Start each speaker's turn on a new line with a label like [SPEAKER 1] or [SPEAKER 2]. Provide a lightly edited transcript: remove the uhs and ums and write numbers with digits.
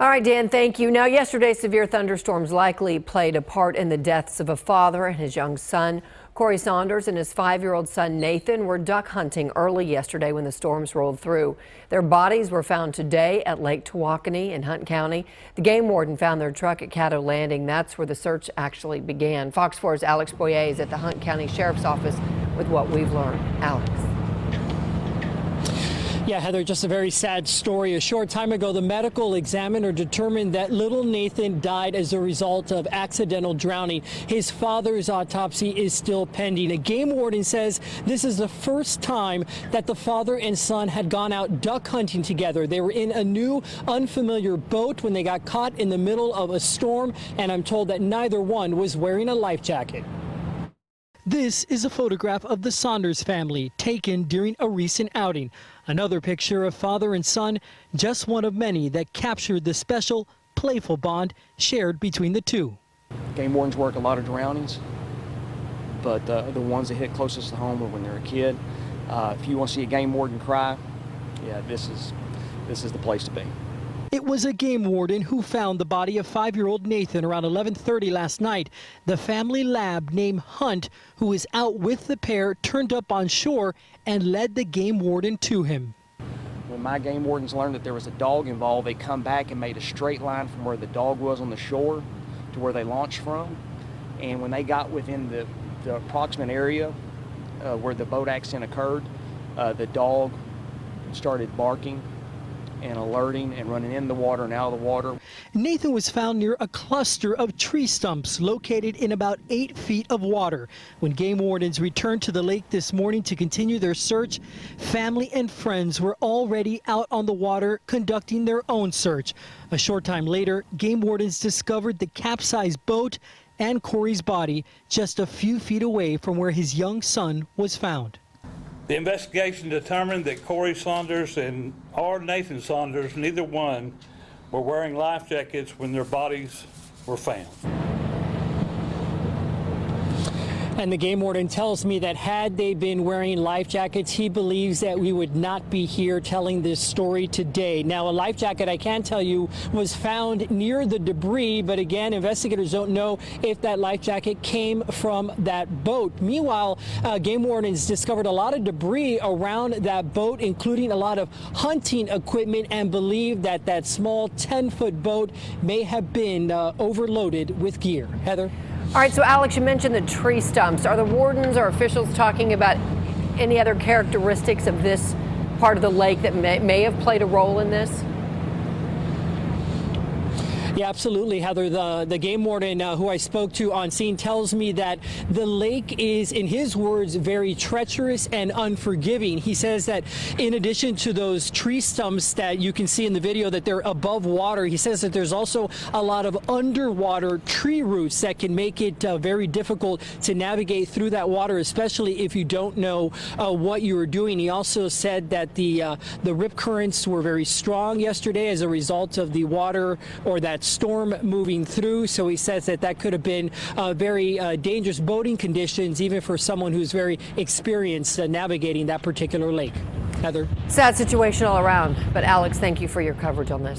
[SPEAKER 1] All right, Dan, thank you. Now, yesterday, severe thunderstorms likely played a part in the deaths of a father and his young son. Corey Saunders and his 5-year-old son Nathan were duck hunting early yesterday when the storms rolled through. Their bodies were found today at Lake Tawakoni in Hunt County. The game warden found their truck at Caddo Landing. That's where the search actually began. Fox 4's Alex Boyer is at the Hunt County Sheriff's Office with what we've learned. Alex.
[SPEAKER 2] Yeah, Heather, just a very sad story. A short time ago, the medical examiner determined that little Nathan died as a result of accidental drowning. His father's autopsy is still pending. A game warden says this is the first time that the father and son had gone out duck hunting together. They were in a new, unfamiliar boat when they got caught in the middle of a storm, and I'm told that neither one was wearing a life jacket. This is a photograph of the Saunders family taken during a recent outing. Another picture of father and son, just one of many that captured the special, playful bond shared between the two.
[SPEAKER 3] Game wardens work a lot of drownings, but the ones that hit closest to home are when they're a kid. If you want to see a game warden cry, yeah, this is the place to be.
[SPEAKER 2] It was a game warden who found the body of 5-year-old Nathan around 11:30 last night. The family lab named Hunt, who was out with the pair, turned up on shore and led the game warden to him.
[SPEAKER 3] When my game wardens learned that there was a dog involved, they come back and made a straight line from where the dog was on the shore to where they launched from. And when they got within the approximate area where the boat accident occurred, the dog started barking and alerting and running in the water and out of the water.
[SPEAKER 2] Nathan was found near a cluster of tree stumps located in about 8 feet of water. When game wardens returned to the lake this morning to continue their search, family and friends were already out on the water conducting their own search. A short time later, game wardens discovered the capsized boat and Corey's body just a few feet away from where his young son was found.
[SPEAKER 4] The investigation determined that Corey Saunders and Nathan Saunders, neither one, were wearing life jackets when their bodies were found.
[SPEAKER 2] And the game warden tells me that had they been wearing life jackets, he believes that we would not be here telling this story today. Now, a life jacket, I can tell you, was found near the debris, but again, investigators don't know if that life jacket came from that boat. Meanwhile, game wardens discovered a lot of debris around that boat, including a lot of hunting equipment, and believe that that small 10-foot boat may have been overloaded with gear. Heather?
[SPEAKER 1] All right, so Alex, you mentioned the tree stumps. Are the wardens or officials talking about any other characteristics of this part of the lake that may have played a role in this?
[SPEAKER 2] Yeah, absolutely, Heather. The game warden who I spoke to on scene tells me that the lake is, in his words, very treacherous and unforgiving. He says that in addition to those tree stumps that you can see in the video that they're above water, he says that there's also a lot of underwater tree roots that can make it very difficult to navigate through that water, especially if you don't know what you are doing. He also said that the rip currents were very strong yesterday as a result of the water or that storm moving through. So he says that that could have been very dangerous boating conditions, even for someone who's very experienced navigating that particular lake. Heather?
[SPEAKER 1] Sad situation all around. But Alex, thank you for your coverage on this.